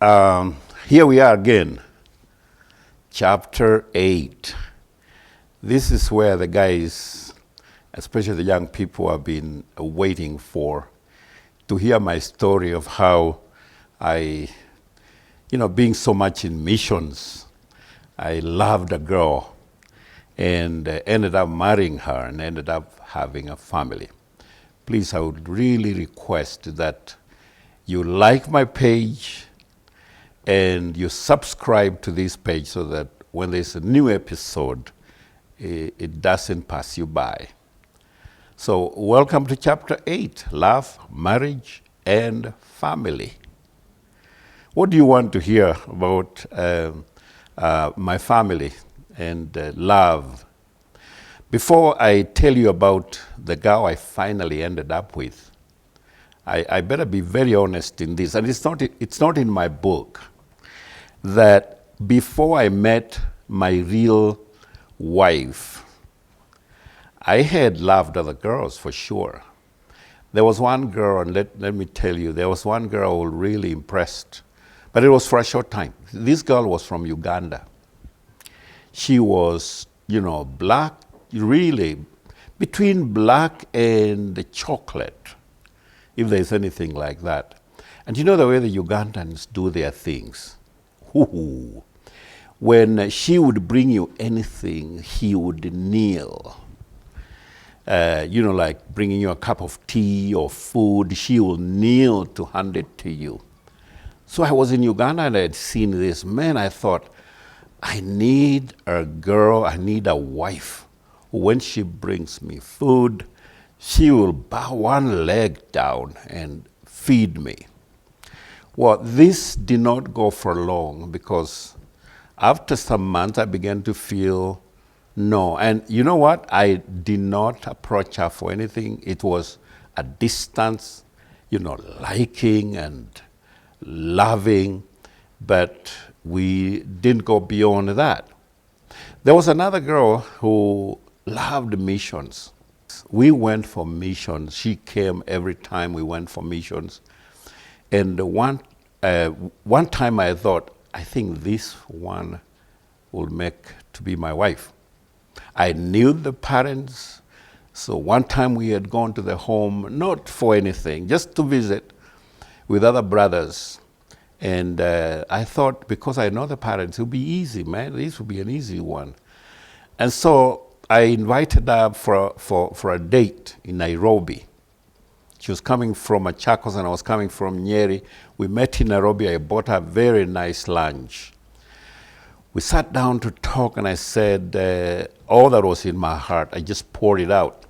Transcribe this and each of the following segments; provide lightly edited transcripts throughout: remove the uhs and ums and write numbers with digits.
Here we are again, chapter 8. This is where the guys, especially the young people, have been waiting for to hear my story of how I, being so much in missions, I loved a girl and ended up marrying her and ended up having a family. Please, I would really request that you like my page and you subscribe to this page so that when there's a new episode, it doesn't pass you by. So welcome to chapter 8, Love, Marriage, and Family. What do you want to hear about my family and love? Before I tell you about the girl I finally ended up with, I better be very honest in this, and it's not in my book, that before I met my real wife, I had loved other girls for sure. There was one girl, and let me tell you, there was one girl who really impressed, but it was for a short time. This girl was from Uganda. She was, black, really, between black and chocolate, if there's anything like that. And you know the way the Ugandans do their things? Ooh. When she would bring you anything, he would kneel. Like bringing you a cup of tea or food, she will kneel to hand it to you. So I was in Uganda and I had seen this. Man, I thought, I need a girl, I need a wife. When she brings me food, she will bow one leg down and feed me. Well, this did not go for long because after some months I began to feel no. And you know what? I did not approach her for anything. It was a distance, liking and loving, but we didn't go beyond that. There was another girl who loved missions. We went for missions. She came every time we went for missions. And one time I thought, I think this one will make to be my wife. I knew the parents, so one time we had gone to the home, not for anything, just to visit with other brothers. And I thought, because I know the parents, it would be easy, man. This would be an easy one. And so I invited her for a date in Nairobi. She was coming from Machakos and I was coming from Nyeri. We met in Nairobi. I bought her a very nice lunch. We sat down to talk and I said, all that was in my heart, I just poured it out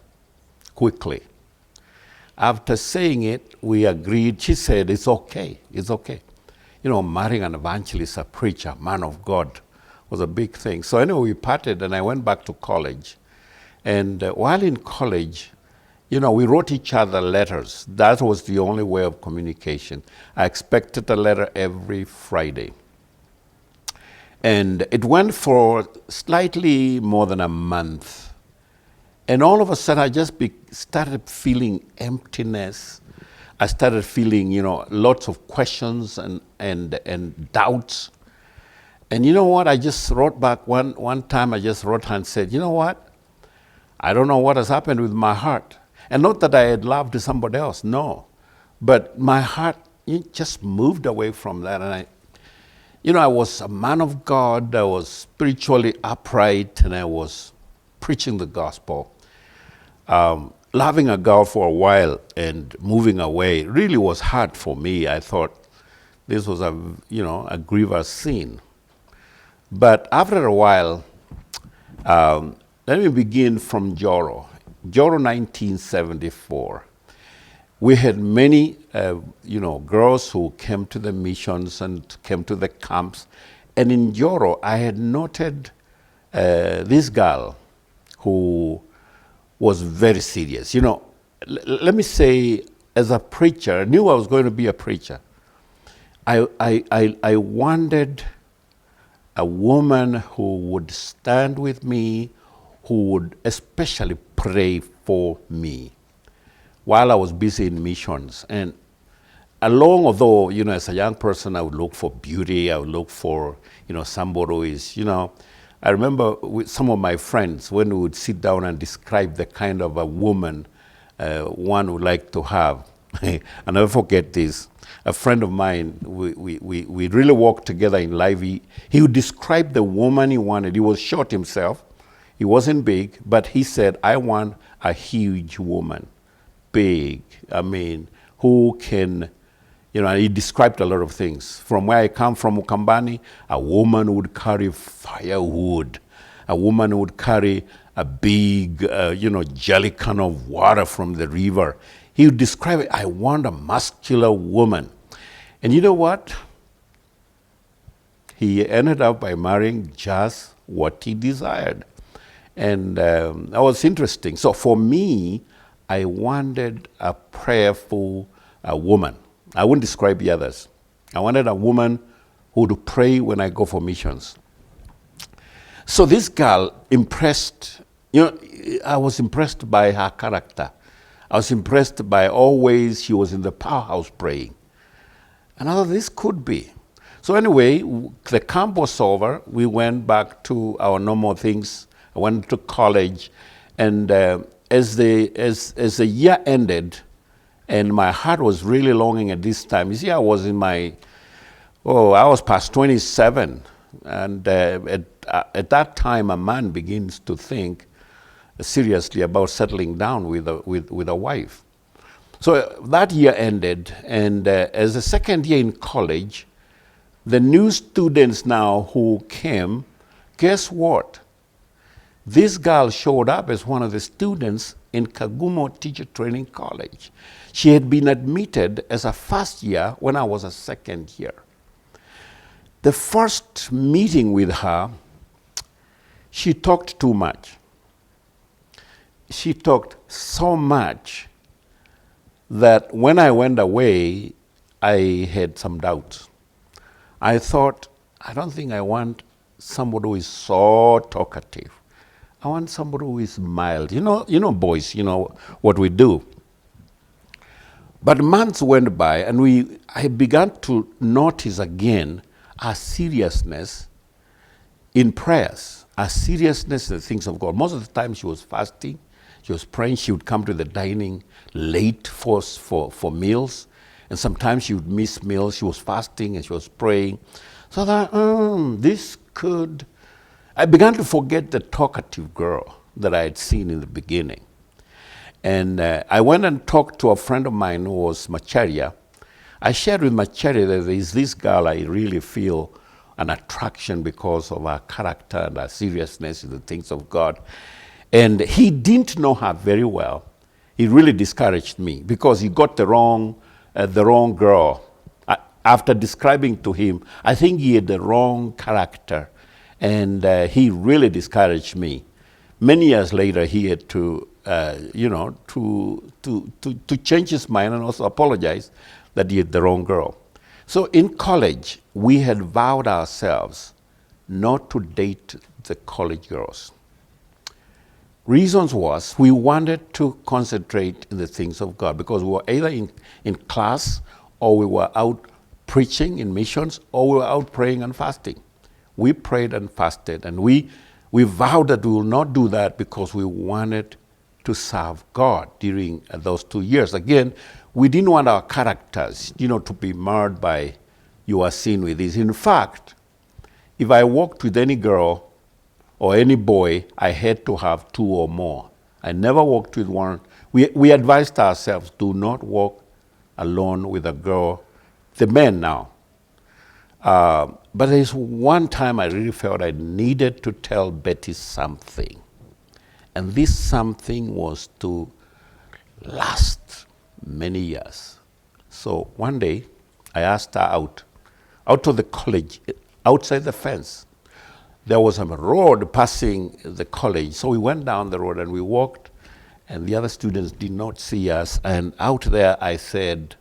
quickly. After saying it, we agreed. She said, it's okay, it's okay. Marrying an evangelist, a preacher, man of God, was a big thing. So anyway, we parted and I went back to college. And while in college, we wrote each other letters. That was the only way of communication. I expected a letter every Friday. And it went for slightly more than a month. And all of a sudden, I just started feeling emptiness. I started feeling, lots of questions and doubts. And you know what? I just wrote back one time. I just wrote her and said, you know what? I don't know what has happened with my heart. And not that I had loved somebody else, no. But my heart just moved away from that. And I was a man of God. I was spiritually upright, and I was preaching the gospel. Loving a girl for a while and moving away really was hard for me. I thought this was a grievous sin. But after a while, let me begin from Joro. Joro 1974. We had many, girls who came to the missions and came to the camps. And in Joro, I had noted this girl who was very serious. Let me say, as a preacher, I knew I was going to be a preacher. I wanted a woman who would stand with me, who would especially pray for me while I was busy in missions. And along, although, as a young person, I would look for beauty, I would look for, somebody who is, I remember with some of my friends, when we would sit down and describe the kind of a woman one would like to have. I'll never forget this. A friend of mine, we really worked together in life. He would describe the woman he wanted. He was short himself. He wasn't big, but he said, I want a huge woman, big. I mean, who can, he described a lot of things. From where I come from, Ukambani, a woman would carry firewood. A woman would carry a big, jerrycan of water from the river. He would describe it, I want a muscular woman. And you know what? He ended up by marrying just what he desired. And that was interesting. So for me, I wanted a prayerful woman. I wouldn't describe the others. I wanted a woman who would pray when I go for missions. So this girl impressed, I was impressed by her character. I was impressed by always she was in the powerhouse praying. And I thought this could be. So anyway, the camp was over. We went back to our normal things. I went to college. And as the year ended, and my heart was really longing at this time. You see, I was I was past 27. And at that time, a man begins to think seriously about settling down with a wife. So that year ended, and as the second year in college, the new students now who came, guess what? This girl showed up as one of the students in Kagumo Teacher Training College. She had been admitted as a first year when I was a second year. The first meeting with her, she talked too much. She talked so much that when I went away, I had some doubts. I thought, I don't think I want somebody who is so talkative. I want somebody who is mild. Boys, what we do. But months went by, and I began to notice again our seriousness in prayers, our seriousness in the things of God. Most of the time she was fasting. She was praying. She would come to the dining late for meals. And sometimes she would miss meals. She was fasting and she was praying. So that, I began to forget the talkative girl that I had seen in the beginning. And I went and talked to a friend of mine who was Macharia. I shared with Macharia that there is this girl I really feel an attraction because of her character and her seriousness in the things of God. And he didn't know her very well. He really discouraged me because he got the wrong girl. After describing to him, I think he had the wrong character, and he really discouraged me. Many years later, he had to change his mind and also apologize that he had the wrong girl. So in college, we had vowed ourselves not to date the college girls. Reasons was we wanted to concentrate in the things of God because we were either in class or we were out preaching in missions or we were out praying and fasting. We prayed and fasted, and we vowed that we will not do that because we wanted to serve God during those 2 years. Again, we didn't want our characters, to be marred by you are seen with this. In fact, if I walked with any girl or any boy, I had to have 2 or more. I never walked with one. We advised ourselves, do not walk alone with a girl, the men now. But there's one time I really felt I needed to tell Betty something. And this something was to last many years. So one day, I asked her out of the college, outside the fence. There was a road passing the college, so we went down the road and we walked, and the other students did not see us. And out there, I said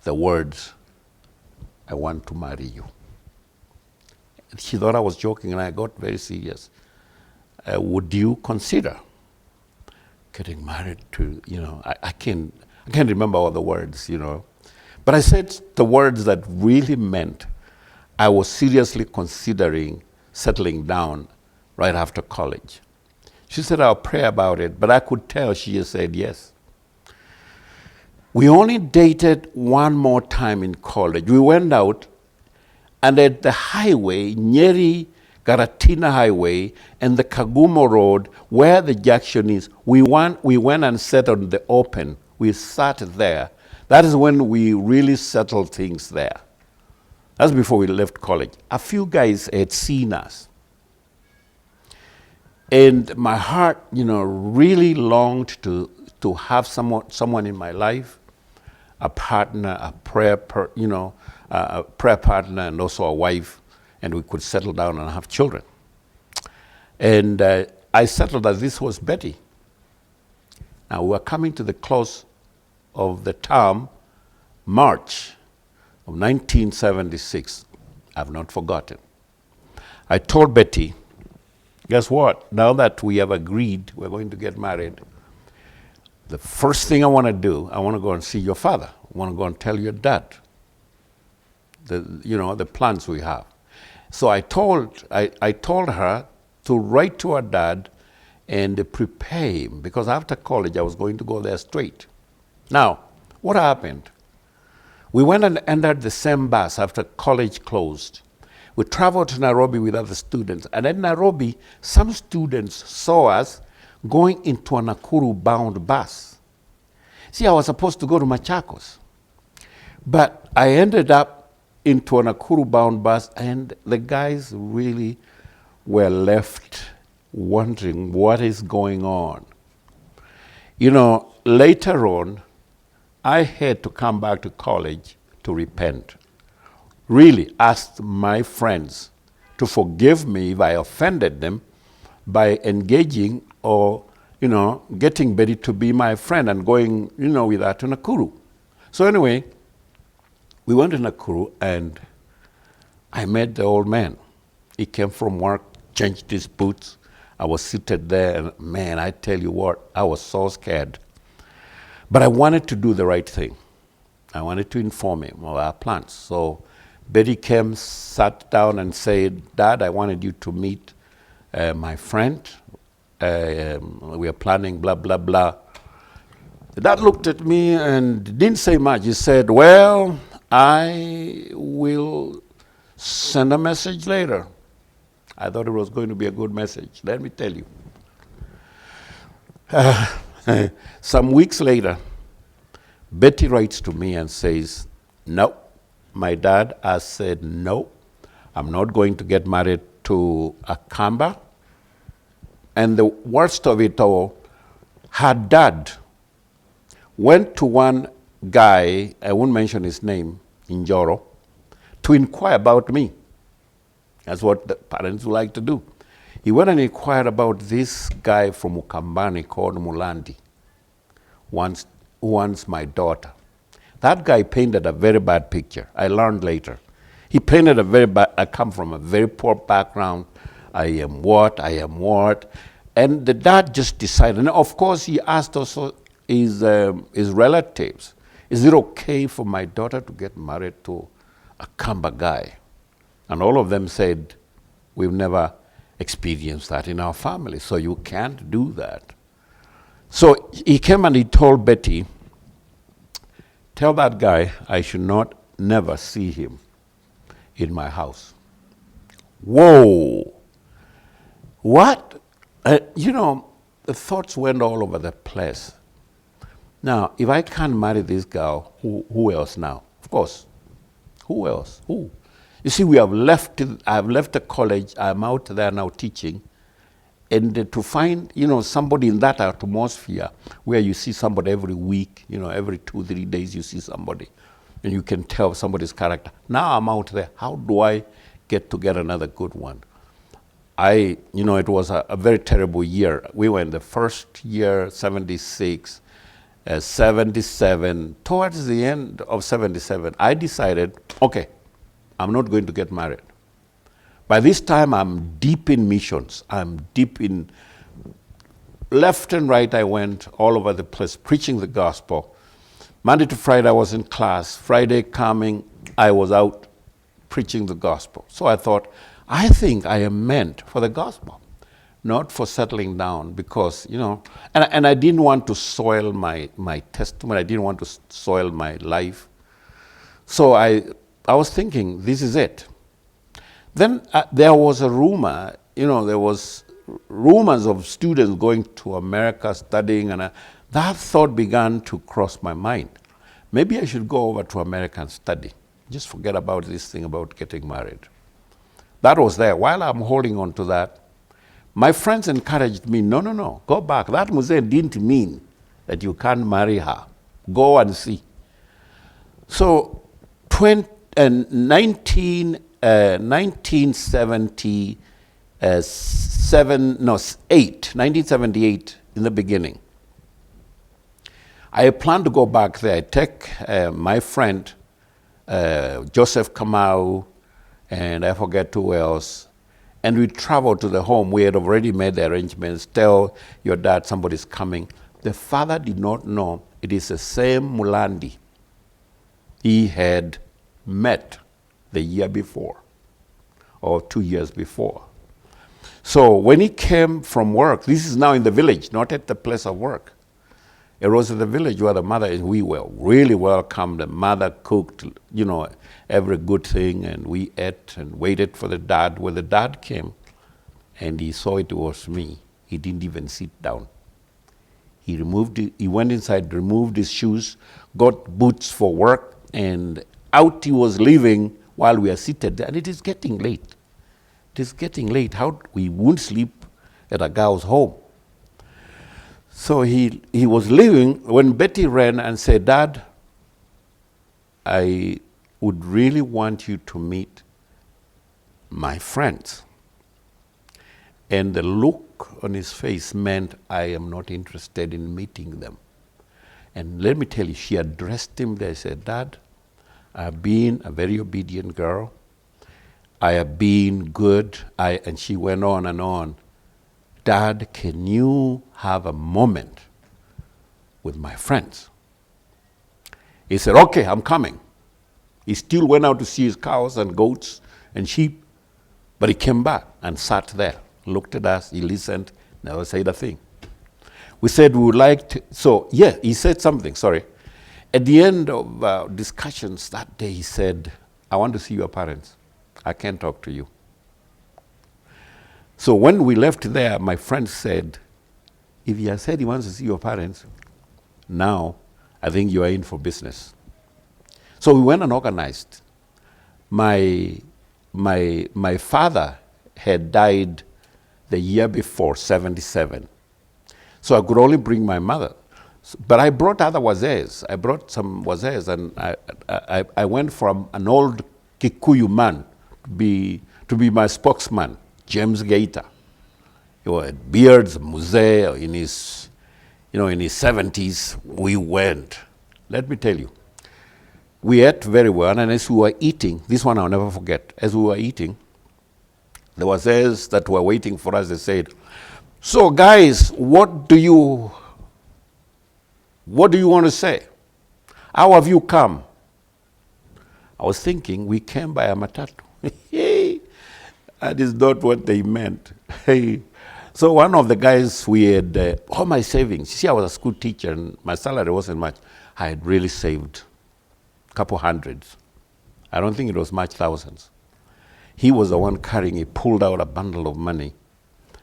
the words, I want to marry you. She thought I was joking, and I got very serious. Would you consider getting married to, I can't remember all the words, But I said the words that really meant I was seriously considering settling down right after college. She said, I'll pray about it, but I could tell she just said yes. We only dated one more time in college. We went out, and at the highway, Nyeri Garatina Highway and the Kagumo Road, where the junction is, we went and sat on the open. We sat there. That is when we really settled things there. That's before we left college. A few guys had seen us. And my heart, really longed to have someone in my life, a partner, a prayer partner, and also a wife, and we could settle down and have children. And I settled that this was Betty. Now we were coming to the close of the term, March of 1976. I've not forgotten. I told Betty, guess what? Now that we have agreed we're going to get married, the first thing I want to do, I want to go and see your father. I want to go and tell your dad the plans we have. So I told her to write to her dad and prepare him, because after college I was going to go there straight. Now, what happened? We went and entered the same bus after college closed. We traveled to Nairobi with other students, and in Nairobi, some students saw us going into a Nakuru-bound bus. See, I was supposed to go to Machakos, but I ended up into a Nakuru-bound bus, and the guys really were left wondering what is going on. Later on, I had to come back to college to repent. Really asked my friends to forgive me if I offended them by engaging or, getting Betty to be my friend and going, with her to Nakuru. So anyway, we went to Nakuru and I met the old man. He came from work, changed his boots. I was seated there, and man, I tell you what, I was so scared. But I wanted to do the right thing. I wanted to inform him of our plans. So Betty came, sat down and said, Dad, I wanted you to meet my friend. We are planning blah, blah, blah. The dad looked at me and didn't say much. He said, well, I will send a message later. I thought it was going to be a good message. Let me tell you. Some weeks later, Betty writes to me and says, no, my dad has said no. I'm not going to get married to a Kamba. And the worst of it all, her dad went to one guy, I won't mention his name, in Joro, to inquire about me. That's what the parents would like to do. He went and inquired about this guy from Ukambani called Mulandi, who wants my daughter. That guy painted a very bad picture. I learned later. He painted a very bad, I come from a very poor background. I am what. And the dad just decided, and of course he asked also his relatives, is it okay for my daughter to get married to a Kamba guy? And all of them said, we've never experienced that in our family, so you can't do that. So he came and he told Betty, tell that guy I should never see him in my house. Whoa! What? The thoughts went all over the place. Now, if I can't marry this girl, who else now? Of course. Who else? Who? You see, I've left the college, I'm out there now teaching, and to find, somebody in that atmosphere where you see somebody every week, every 2-3 days you see somebody, and you can tell somebody's character. Now I'm out there, how do I get another good one? It was a very terrible year. We were in the first year, 76, 77, towards the end of 77, I decided, okay, I'm not going to get married. By this time, I'm deep in missions. I'm deep in, left and right I went all over the place, preaching the gospel. Monday to Friday I was in class. Friday coming, I was out preaching the gospel. So I thought, I think I am meant for the gospel, not for settling down, because, and I didn't want to soil my testimony. I didn't want to soil my life. So I was thinking, this is it. Then there was a rumor, there was rumors of students going to America studying, and that thought began to cross my mind. Maybe I should go over to America and study. Just forget about this thing about getting married. That was there. While I'm holding on to that, my friends encouraged me, no, go back. That Muse didn't mean that you can't marry her. Go and see. So 1978, in the beginning, I planned to go back there. I take my friend, Joseph Kamau, and I forget who else, and we traveled to the home. We had already made the arrangements. Tell your dad somebody's coming. The father did not know it is the same Mulandi he had met the year before, or 2 years before. So when he came from work, this is now in the village, not at the place of work. It was in the village where the mother is. We were really welcome. The mother cooked, every good thing, and we ate and waited for the dad. When the dad came and he saw it was me, he didn't even sit down. He went inside, removed his shoes, got boots for work, and out he was leaving while we are seated there. And it is getting late. It is getting late. How we won't sleep at a girl's home. So he was leaving when Betty ran and said, Dad, I would really want you to meet my friends. And the look on his face meant, I am not interested in meeting them. And let me tell you, she addressed him there. She said, Dad, I have been a very obedient girl. I have been good. And she went on and on. Dad, can you have a moment with my friends? He said, okay, I'm coming. He still went out to see his cows and goats and sheep, but he came back and sat there, looked at us, he listened, never said a thing. We said we would like to, he said something, sorry. At the end of discussions that day, he said, I want to see your parents. I can't talk to you. So when we left there, my friend said, if he has said he wants to see your parents, now I think you are in for business. So we went and organized. My father had died the year before, 77. So I could only bring my mother. But I brought other wazes. I brought some wazes, and I went from an old Kikuyu man to be my spokesman, James Gaita. He had beards, Musee, in his 70s. We went. Let me tell you, we ate very well, and as we were eating, this one I'll never forget, as we were eating, there was those that were waiting for us. They said, so guys, what do you want to say? How have you come? I was thinking, we came by a matatu. That is not what they meant. So one of the guys, we had all my savings. See, I was a school teacher, and my salary wasn't much. I had really saved a couple hundreds. I don't think it was much, thousands. He was the one carrying. He pulled out a bundle of money,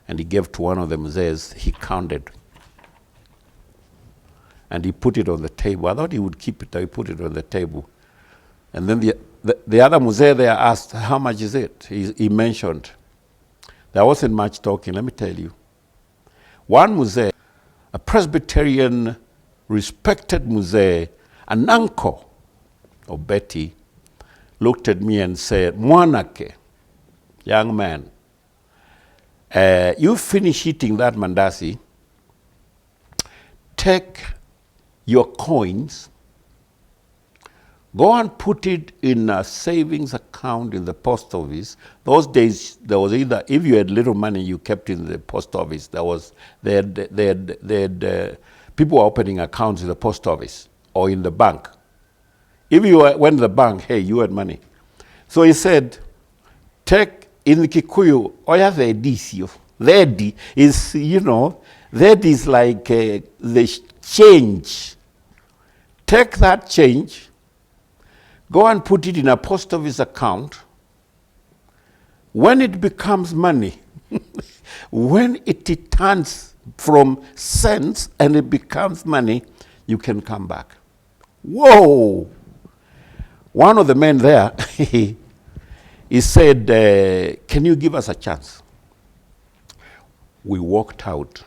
and he gave to one of the musees. He counted, and he put it on the table. I thought he would keep it. He put it on the table. And then the other musee there asked, how much is it? He mentioned. There wasn't much talking, let me tell you. One musee, a Presbyterian, respected musee, an uncle of Betty, looked at me and said, Mwanake, young man, you finish eating that mandasi, take your coins, go and put it in a savings account in the post office. Those days, there was either, if you had little money, you kept in the post office. People were opening accounts in the post office. or in the bank. If you went to the bank, hey, you had money. So he said, take in Kikuyu, oya vedisio. Vedi is, that is like the change. Take that change, go and put it in a post office account. When it becomes money, when it turns from cents and it becomes money, you can come back. Whoa! One of the men there, he said, can you give us a chance? We walked out.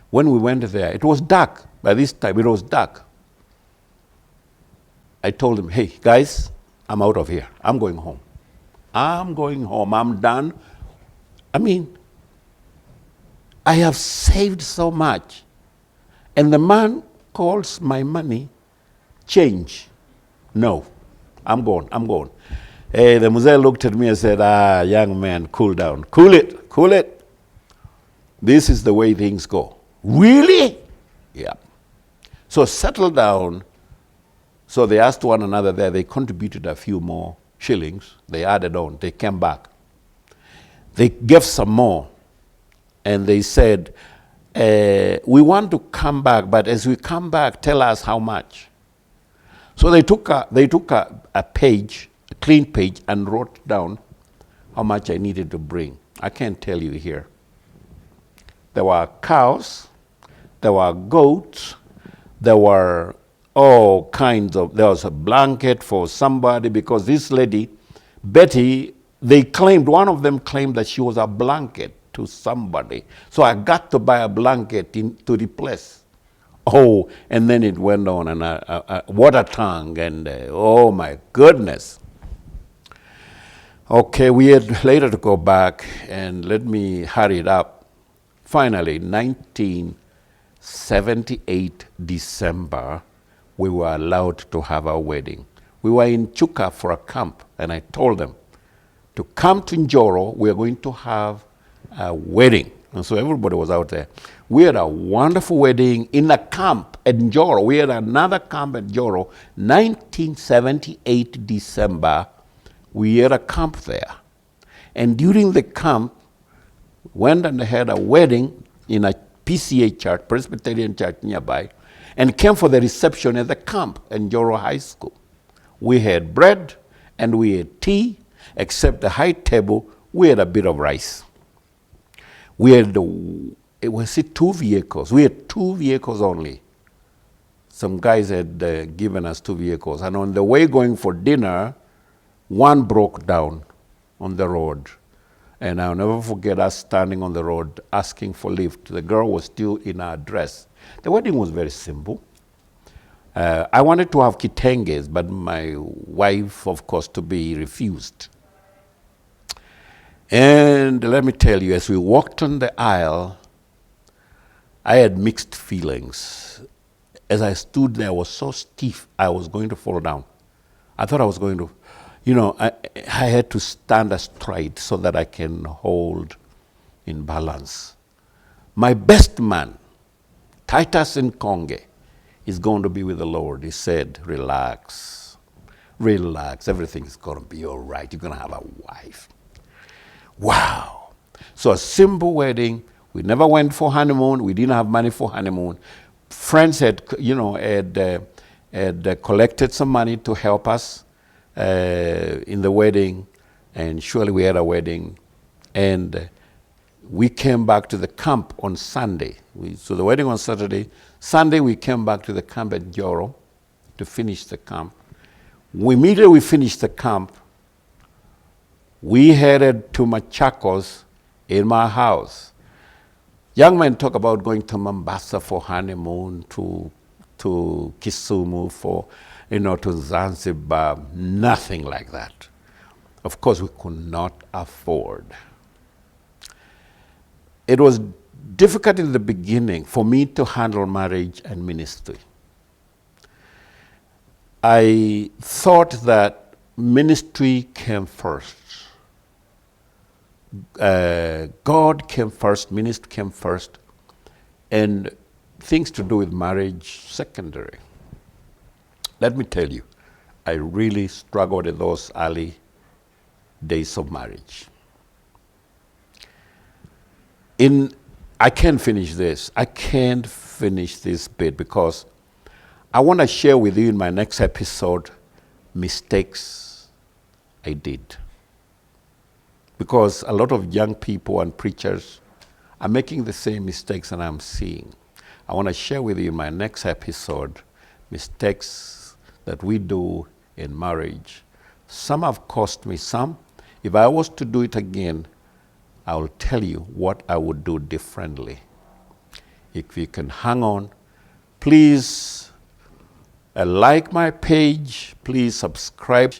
When we went there, it was dark. By this time, it was dark. I told him, hey, guys, I'm out of here. I'm going home. I'm going home. I'm done. I mean, I have saved so much. And the man calls my money change. No, I'm gone. I'm gone. Hey, the Muzee looked at me and said, young man, cool down. Cool it. Cool it. This is the way things go. Really? Yeah. So settle down. So they asked one another there. They contributed a few more shillings. They added on. They came back. They gave some more. And they said, we want to come back, but as we come back, tell us how much. So they took a page, a clean page, and wrote down how much I needed to bring. I can't tell you here. There were cows, there were goats, there were all kinds of, there was a blanket for somebody because this lady, Betty, one of them claimed that she was a blanket to somebody. So I got to buy a blanket to replace. Oh, and then it went on, and a water tank, and oh my goodness. Okay, we had later to go back, and let me hurry it up. Finally, 1978 December, we were allowed to have our wedding. We were in Chuka for a camp, and I told them to come to Njoro, we are going to have a wedding. And so everybody was out there. We had a wonderful wedding in a camp at Njoro. We had another camp at Njoro, 1978 December. We had a camp there. And during the camp, went and had a wedding in a PCA church, Presbyterian church nearby, and came for the reception at the camp at Njoro High School. We had bread and we had tea, except the high table, we had a bit of rice. We had, two vehicles. We had 2 vehicles only. Some guys had given us 2 vehicles. And on the way going for dinner, one broke down on the road. And I'll never forget us standing on the road asking for lift. The girl was still in her dress. The wedding was very simple. I wanted to have kitenges, but my wife, of course, to be refused. And let me tell you, as we walked on the aisle, I had mixed feelings. As I stood there, I was so stiff, I was going to fall down. I thought I was going to, I had to stand astride so that I can hold in balance. My best man, Titus Nkonge, is going to be with the Lord. He said, relax, everything is going to be all right. You're going to have a wife. Wow. So a simple wedding. We never went for honeymoon. We didn't have money for honeymoon. Friends had collected some money to help us in the wedding, and surely we had a wedding. And we came back to the camp on Sunday. So the wedding on Saturday. Sunday we came back to the camp at Joro to finish the camp. Immediately we finished the camp, we headed to Machakos in my house. Young men talk about going to Mombasa for honeymoon, to Kisumu for, to Zanzibar. Nothing like that. Of course, we could not afford. It was difficult in the beginning for me to handle marriage and ministry. I thought that ministry came first. God came first, ministry came first, and things to do with marriage secondary. Let me tell you, I really struggled in those early days of marriage. I can't finish this. I can't finish this bit because I want to share with you in my next episode mistakes I did. Because a lot of young people and preachers are making the same mistakes that I'm seeing. I want to share with you in my next episode mistakes that we do in marriage. Some have cost me some. If I was to do it again, I will tell you what I would do differently. If you can hang on, please like my page, please subscribe.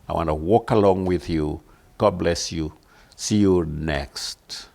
I want to walk along with you. God bless you. See you next.